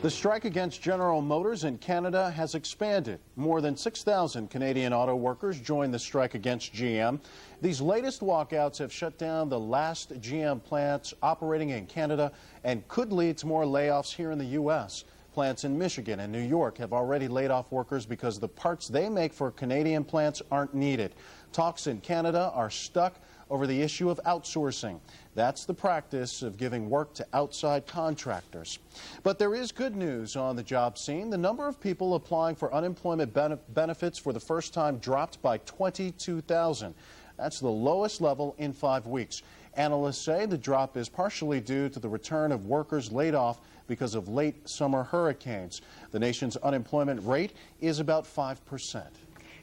The strike against General Motors in Canada has expanded. More than 6,000 Canadian auto workers joined the strike against GM. These latest walkouts have shut down the last GM plants operating in Canada and could lead to more layoffs here in the U.S. Plants in Michigan and New York have already laid off workers because the parts they make for Canadian plants aren't needed. Talks in Canada are stuck over the issue of outsourcing. That's the practice of giving work to outside contractors. But there is good news on the job scene. The number of people applying for unemployment benefits for the first time dropped by 22,000. That's the lowest level in 5 weeks. Analysts say the drop is partially due to the return of workers laid off because of late summer hurricanes. The nation's unemployment rate is about 5%.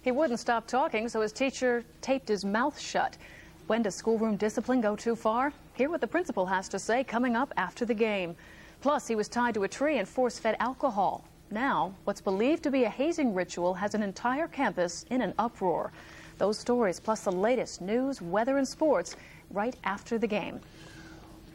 He wouldn't stop talking, so his teacher taped his mouth shut. When does schoolroom discipline go too far? Hear what the principal has to say coming up after the game. Plus, he was tied to a tree and force-fed alcohol. Now, what's believed to be a hazing ritual has an entire campus in an uproar. Those stories, plus the latest news, weather, and sports, right after the game.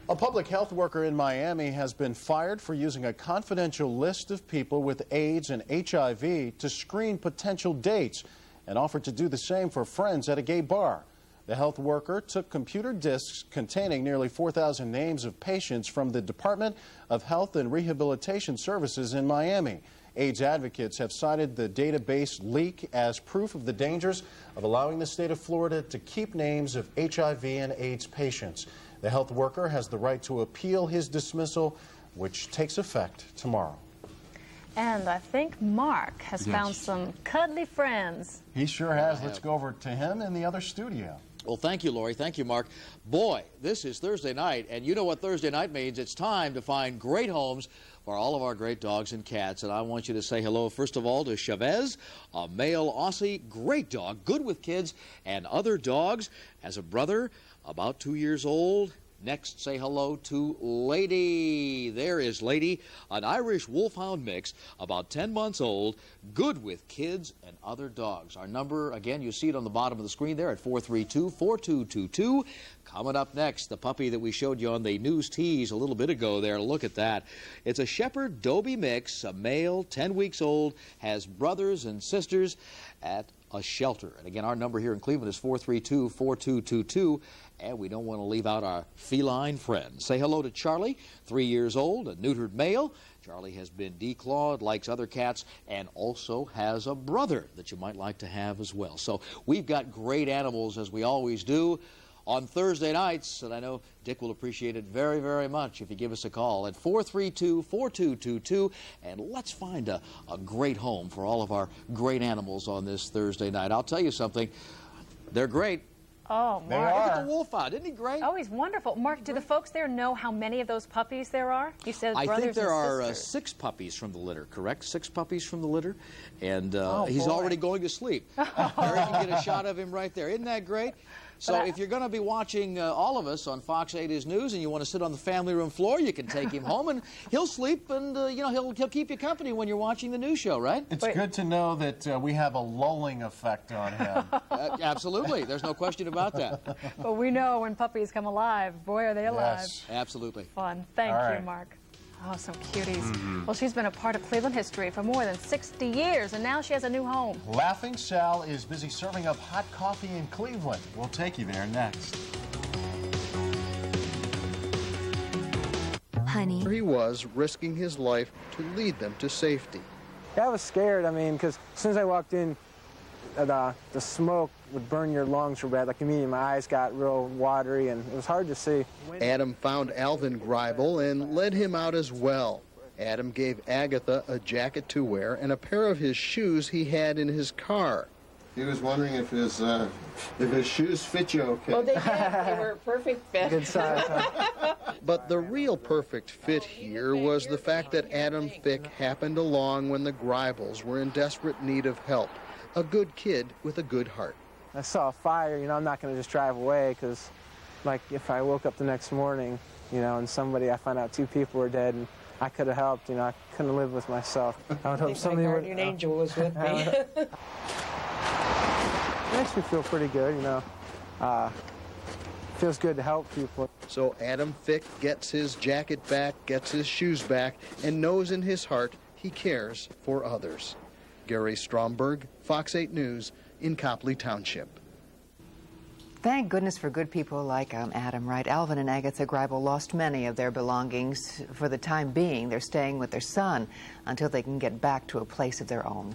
A public health worker in Miami has been fired for using a confidential list of people with AIDS and HIV to screen potential dates and offered to do the same for friends at a gay bar. The health worker took computer disks containing nearly 4,000 names of patients from the Department of Health and Rehabilitation Services in Miami. AIDS advocates have cited the database leak as proof of the dangers of allowing the state of Florida to keep names of HIV and AIDS patients. The health worker has the right to appeal his dismissal, which takes effect tomorrow. And I think Mark has found some cuddly friends. He sure has. Let's go over to him in the other studio. Well, thank you, Lori. Thank you, Mark. Boy, this is Thursday night, and you know what Thursday night means. It's time to find great homes for all of our great dogs and cats. And I want you to say hello, first of all, to Chavez, a male Aussie, great dog, good with kids and other dogs. Has a brother, about 2 years old. Next, say hello to Lady. There is Lady, an Irish Wolfhound mix, about 10 months old, good with kids and other dogs. Our number, again, you see it on the bottom of the screen there at 432-4222. Coming up next, the puppy that we showed you on the news tease a little bit ago there. Look at that. It's a Shepherd Dobie mix, a male, 10 weeks old, has brothers and sisters at a shelter. And again, our number here in Cleveland is 432-4222. And we don't want to leave out our feline friend. Say hello to Charlie, 3 years old, a neutered male. Charlie has been declawed, likes other cats, and also has a brother that you might like to have as well. So we've got great animals, as we always do, on Thursday nights. And I know Dick will appreciate it very, very much if you give us a call at 432-4222. And let's find a great home for all of our great animals on this Thursday night. I'll tell you something, they're great. Oh, Mark. Look at the Wolfhound. Isn't he great? Oh, he's wonderful. Mark, do the folks there know how many of those puppies there are? You said brothers and sisters. I think there are 6 puppies from the litter, correct? 6 puppies from the litter. And he's boy. already going to sleep. There you can get a shot of him right there. Isn't that great? So if you're going to be watching all of us on Fox 8 is News and you want to sit on the family room floor, you can take him home and he'll sleep and you know he'll keep you company when you're watching the news show, right? It's good to know that we have a lulling effect on him. Absolutely. There's no question about that. But we know when puppies come alive, boy, are they alive. Yes. Absolutely. Fun. Thank you, Mark. Oh, some cuties. Well, she's been a part of Cleveland history for more than 60 years, and now she has a new home. Laughing Sal is busy serving up hot coffee in Cleveland. We'll take you there next. Honey. He was risking his life to lead them to safety. Yeah, I was scared, I mean, because as soon as I walked in, the smoke would burn your lungs real bad. Like immediately my eyes got real watery and it was hard to see. Adam found Alvin Greibel and led him out as well. Adam gave Agatha a jacket to wear and a pair of his shoes he had in his car. He was wondering if his shoes fit you okay. Well, they did. They were a perfect fit. Good size, huh? But the real perfect fit here was the fact that Adam Fick happened along when the Greibels were in desperate need of help. A good kid with a good heart. I saw a fire, you know, I'm not going to just drive away because, like, if I woke up the next morning, you know, and I found out 2 people were dead and I could have helped, you know, I couldn't live with myself. I would hope somebody would. Guardian angel was with me. It makes me feel pretty good, you know. feels good to help people. So Adam Fick gets his jacket back, gets his shoes back, and knows in his heart he cares for others. Gary Stromberg, Fox 8 News, in Copley Township. Thank goodness for good people like Adam, right? Alvin and Agatha Greibel lost many of their belongings. For the time being, they're staying with their son until they can get back to a place of their own.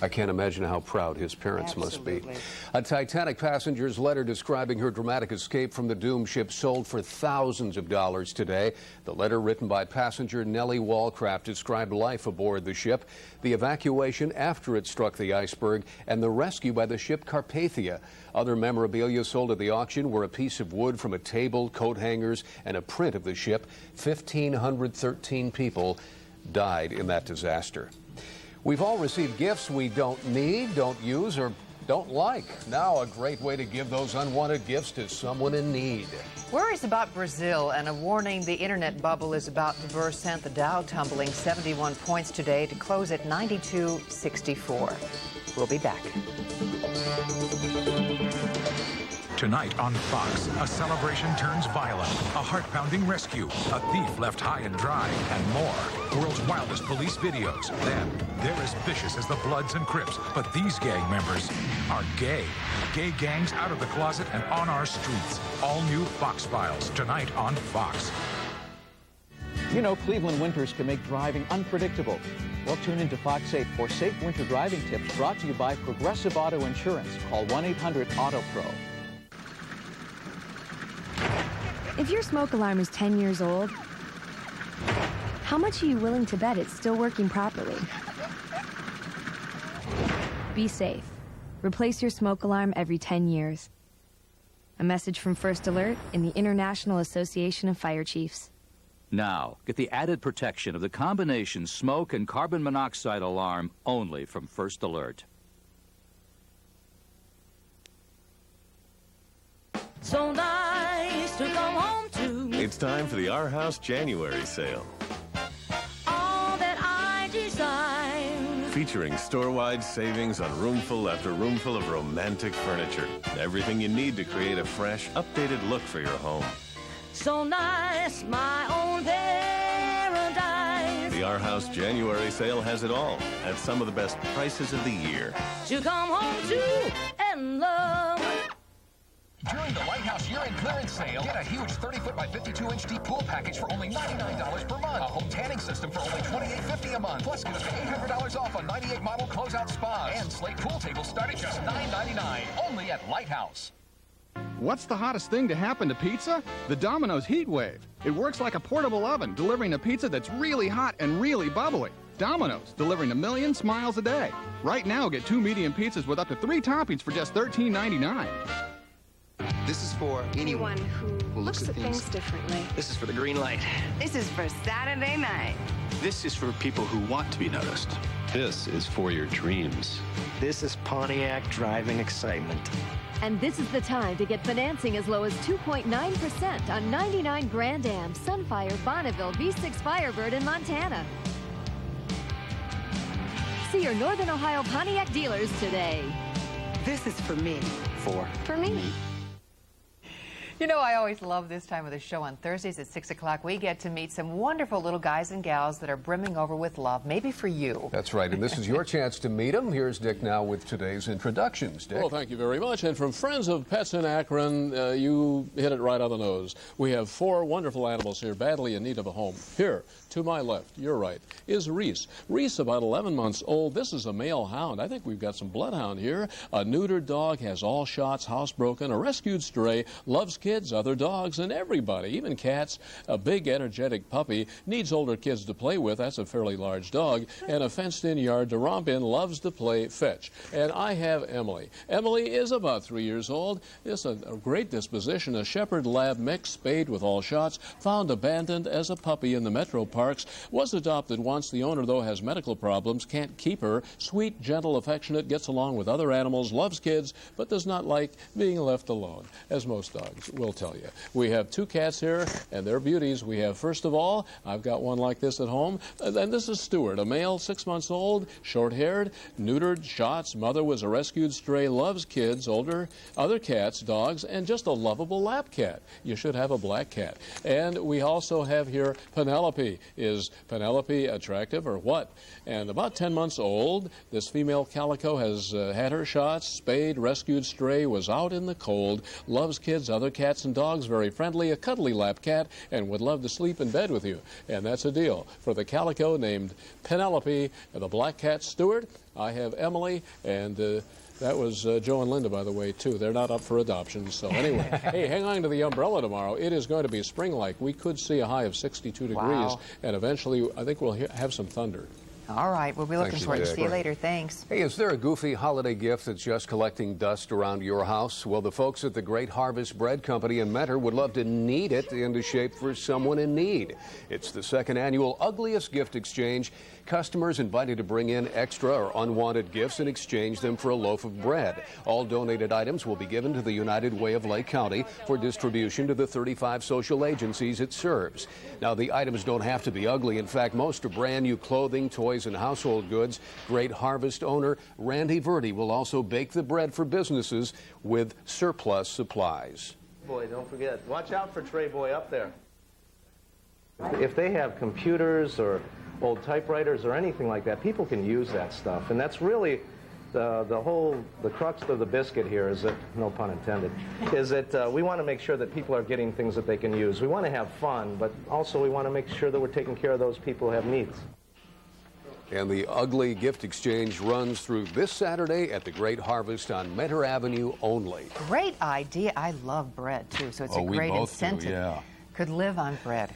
I can't imagine how proud his parents must be. Absolutely. A Titanic passenger's letter describing her dramatic escape from the doomed ship sold for thousands of dollars today. The letter, written by passenger Nellie Wallcraft, described life aboard the ship, the evacuation after it struck the iceberg, and the rescue by the ship Carpathia. Other memorabilia sold at the auction were a piece of wood from a table, coat hangers, and a print of the ship. 1,513 people died in that disaster. We've all received gifts we don't need, don't use, or don't like. Now a great way to give those unwanted gifts to someone in need. Worries about Brazil and a warning the internet bubble is about to burst sent the Dow tumbling 71 points today to close at 92.64. We'll be back. Tonight on Fox, a celebration turns violent, a heart-pounding rescue, a thief left high and dry, and more. World's wildest police videos. Then, they're as vicious as the Bloods and Crips, but these gang members are gay. Gay gangs out of the closet and on our streets. All new Fox Files, tonight on Fox. You know, Cleveland winters can make driving unpredictable. Well, tune into Fox 8 for safe winter driving tips brought to you by Progressive Auto Insurance. Call 1-800-AUTO-PRO. If your smoke alarm is 10 years old, how much are you willing to bet it's still working properly? Be safe. Replace your smoke alarm every 10 years. A message from First Alert and the International Association of Fire Chiefs. Now, get the added protection of the combination smoke and carbon monoxide alarm only from First Alert. So nice to come home to. It's time for the Our House January sale. All that I desire. Featuring store-wide savings on roomful after roomful of romantic furniture. Everything you need to create a fresh, updated look for your home. So nice, my own paradise. The Our House January sale has it all at some of the best prices of the year. To come home to and love. During the Lighthouse year-end clearance sale, get a huge 30-foot by 52-inch deep pool package for only $99 per month. A home tanning system for only $28.50 a month. Plus, get up to $800 off on 98 model closeout spas. And slate pool tables start at just $9.99. Only at Lighthouse. What's the hottest thing to happen to pizza? The Domino's Heat Wave. It works like a portable oven, delivering a pizza that's really hot and really bubbly. Domino's, delivering a million smiles a day. Right now, get 2 medium pizzas with up to 3 toppings for just $13.99. This is for anyone who looks at things differently. This is for the green light. This is for Saturday night. This is for people who want to be noticed. This is for your dreams. This is Pontiac driving excitement. And this is the time to get financing as low as 2.9% on 99 Grand Am, Sunfire, Bonneville, V6 Firebird in Montana. See your Northern Ohio Pontiac dealers today. This is for me. For me. You know, I always love this time of the show. On Thursdays at 6 o'clock, we get to meet some wonderful little guys and gals that are brimming over with love, maybe for you. That's right, and this is your chance to meet them. Here's Dick now with today's introductions. Dick. Well, thank you very much. And from Friends of Pets in Akron, you hit it right on the nose. We have 4 wonderful animals here badly in need of a home. Here, to my left, your right, is Reese. Reese, about 11 months old. This is a male hound. I think we've got some bloodhound here. A neutered dog, has all shots, housebroken, a rescued stray, loves kids, other dogs, and everybody, even cats. A big, energetic puppy, needs older kids to play with. That's a fairly large dog. And a fenced-in yard to romp in, loves to play fetch. And I have Emily. Emily is about 3 years old. It's a great disposition, a Shepherd Lab mix, spayed with all shots, found abandoned as a puppy in the metro parks, was adopted once. The owner, though, has medical problems, can't keep her. Sweet, gentle, affectionate, gets along with other animals, loves kids, but does not like being left alone, as most dogs will tell you. We have 2 cats here, and they're beauties. We have, first of all, I've got one like this at home, and this is Stewart, a male, 6 months old, short-haired, neutered, shots. Mother was a rescued stray, loves kids, older, other cats, dogs, and just a lovable lap cat. You should have a black cat. And we also have here Penelope. Is Penelope attractive or what? And about 10 months old, this female calico has had her shots, spayed, rescued stray, was out in the cold, loves kids, other cats and dogs, very friendly, a cuddly lap cat, and would love to sleep in bed with you. And that's a deal. For the calico named Penelope, and the black cat Stewart, I have Emily, and that was Joe and Linda, by the way, too. They're not up for adoption. So anyway, hey, hang on to the umbrella tomorrow. It is going to be spring-like. We could see a high of 62 degrees, Wow. and eventually I think we'll have some thunder. All right, we'll be looking Thanks, for it. Dick. See you later. Thanks. Hey, is there a goofy holiday gift that's just collecting dust around your house? Well, the folks at the Great Harvest Bread Company in Mentor would love to knead it into shape for someone in need. It's the second annual Ugliest Gift Exchange. Customers invited to bring in extra or unwanted gifts and exchange them for a loaf of bread. All donated items will be given to the United Way of Lake County for distribution to the 35 social agencies it serves. Now, the items don't have to be ugly. In fact, most are brand new clothing, toys, and household goods. Great Harvest owner Randy Verdi will also bake the bread for businesses with surplus supplies. Boy, don't forget, watch out for Trey Boy up there. If they have computers or old typewriters or anything like that, people can use that stuff. And that's really the crux of the biscuit here is that, no pun intended, is that we want to make sure that people are getting things that they can use. We want to have fun, but also we want to make sure that we're taking care of those people who have needs. And the Ugly Gift Exchange runs through this Saturday at the Great Harvest on Mentor Avenue only. Great idea. I love bread, too, so it's a we great both do, incentive. yeah. Could live on bread.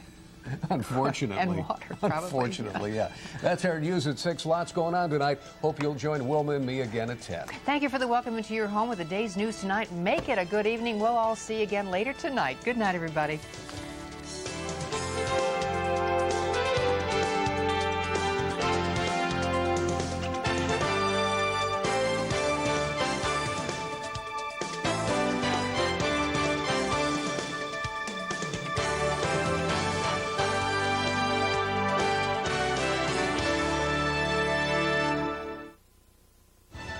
Unfortunately. And water, probably. Unfortunately, yeah. That's our news at 6. Lots going on tonight. Hope you'll join Wilma and me again at 10. Thank you for the welcome into your home with the day's news tonight. Make it a good evening. We'll all see you again later tonight. Good night, everybody.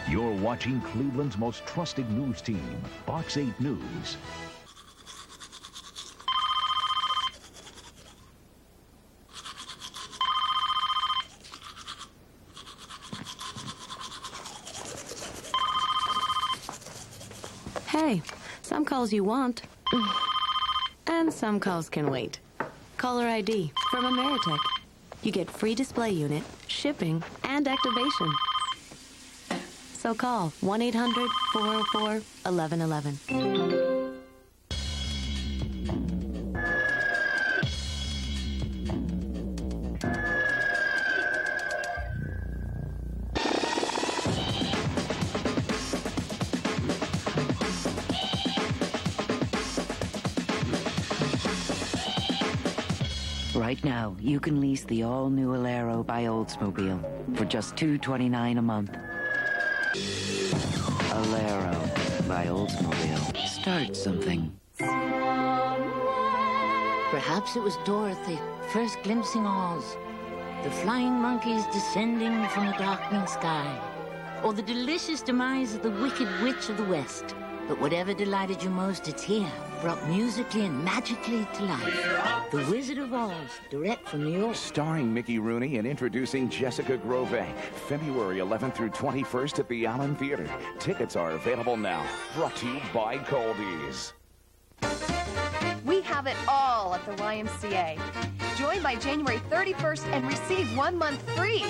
You're watching Cleveland's most trusted news team, Fox 8 News. Hey, some calls you want, and some calls can wait. Caller ID from Ameritech. You get free display unit, shipping, and activation. So call 1-800-404-1111. Right now, you can lease the all-new Alero by Oldsmobile for just $229 a month. Alero by Oldsmobile. Start something. Perhaps it was Dorothy, first glimpsing Oz. The flying monkeys descending from a darkening sky. Or the delicious demise of the Wicked Witch of the West. But whatever delighted you most, it's here, brought musically and magically to life. The Wizard of Oz, direct from New York. Starring Mickey Rooney and introducing Jessica Grove, February 11th through 21st at the Allen Theater. Tickets are available now. Brought to you by Caldi's. We have it all at the YMCA. Join by January 31st and receive 1 month free.